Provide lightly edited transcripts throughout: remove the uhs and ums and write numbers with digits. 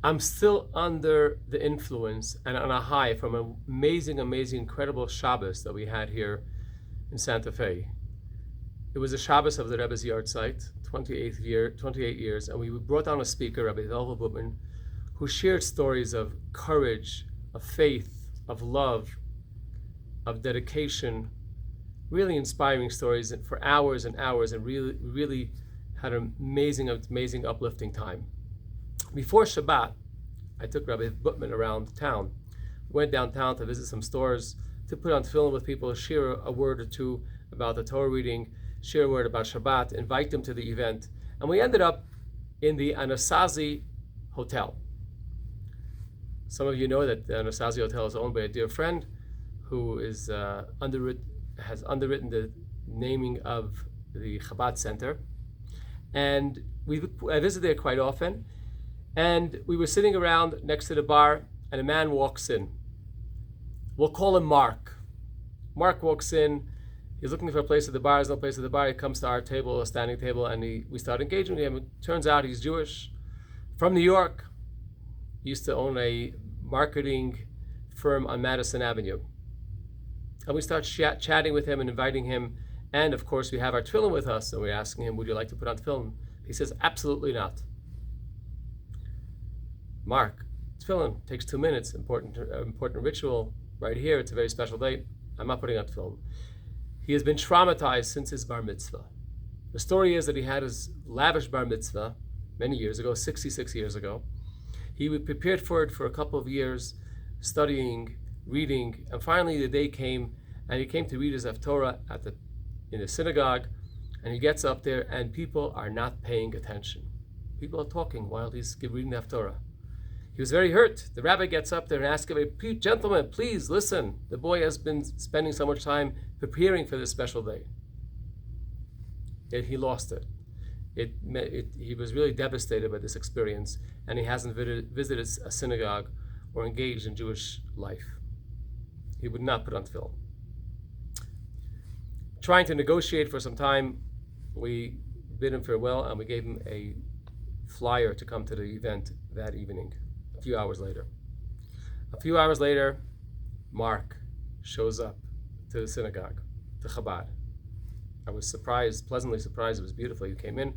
I'm still under the influence and on a high from an amazing, incredible Shabbos that we had here in Santa Fe. It was a Shabbos of the Rebbe's yard site, 28 years, and we brought on a speaker, Rabbi Velva Butman, who shared stories of courage, of faith, of love, of dedication, really inspiring stories for hours and hours, and really had an amazing, uplifting time. Before Shabbat, I took Rabbi Butman around town. Went downtown to visit some stores, to put on tefillin with people, share a word or two about the Torah reading, share a word about Shabbat, invite them to the event. And we ended up in the Anasazi Hotel. Some of you know that the Anasazi Hotel is owned by a dear friend who is has underwritten the naming of the Chabad Center. And I visit there quite often. And we were sitting around next to the bar, and a man walks in. We'll call him Mark. Mark walks in. He's looking for a place at the bar. There's no place at the bar. He comes to our table, a standing table, and we start engaging with him. It turns out he's Jewish, from New York. He used to own a marketing firm on Madison Avenue. And we start chatting with him and inviting him. And of course, we have our tefillin with us, and we're asking him, would you like to put on tefillin? He says, absolutely not. Mark, tefillin takes 2 minutes, important ritual right here. It's a very special day. I'm not putting on tefillin. He has been traumatized since his Bar Mitzvah. The story is that he had his lavish Bar Mitzvah many years ago, 66 years ago. He prepared for it for a couple of years, studying, reading, and finally the day came, and he came to read his Haftorah in the synagogue, and he gets up there, and people are not paying attention. People are talking while he's reading the Haftorah. He was very hurt. The rabbi gets up there and asks him, gentlemen, please listen. The boy has been spending so much time preparing for this special day. Yet he lost it. He was really devastated by this experience, and he hasn't visited a synagogue or engaged in Jewish life. He would not put on tefillin. Trying to negotiate for some time, we bid him farewell, and we gave him a flyer to come to the event that evening. A few hours later, Mark shows up to the synagogue, to Chabad. I was pleasantly surprised. It was beautiful. He came in.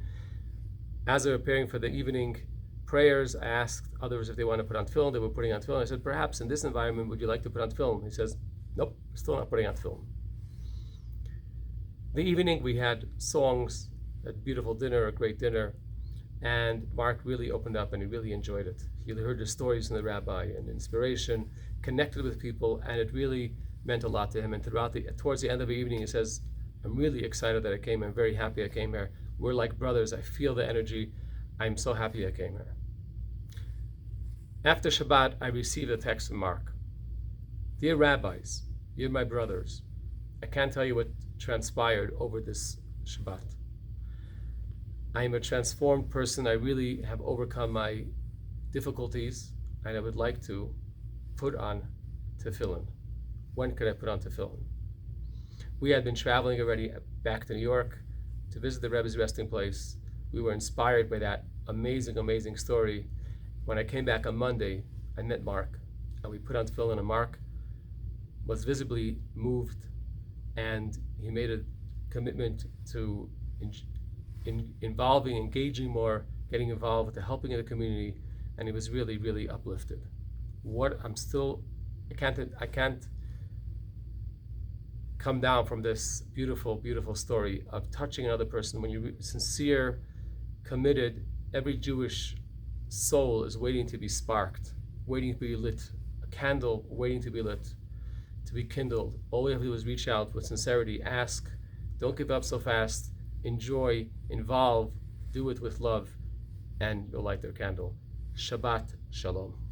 As they were preparing for the evening prayers, I asked others if they want to put on tefillin. They were putting on tefillin. I said, perhaps in this environment, would you like to put on tefillin? He says, nope, still not putting on tefillin. The evening, we had songs, a beautiful dinner, a great dinner. And Mark really opened up, and he really enjoyed it. He heard the stories from the rabbi and inspiration, connected with people, and it really meant a lot to him. And towards the end of the evening, he says, I'm really excited that I came. I'm very happy I came here. We're like brothers. I feel the energy. I'm so happy I came here. After Shabbat, I received a text from Mark. Dear rabbis, dear my brothers, I can't tell you what transpired over this Shabbat. I am a transformed person. I really have overcome my difficulties, and I would like to put on tefillin. When could I put on tefillin? We had been traveling already back to New York to visit the Rebbe's resting place. We were inspired by that amazing story. When I came back on Monday, I met Mark, and we put on tefillin, and Mark was visibly moved, and he made a commitment to engaging more, getting involved with the helping of the community, and he was really uplifted. I can't come down from this beautiful story of touching another person. When you're sincere, committed, every Jewish soul is waiting to be sparked, waiting to be lit, a candle waiting to be lit, to be kindled. All we have to do is reach out with sincerity, ask, don't give up so fast, enjoy, involve, do it with love, and you'll light their candle. Shabbat Shalom.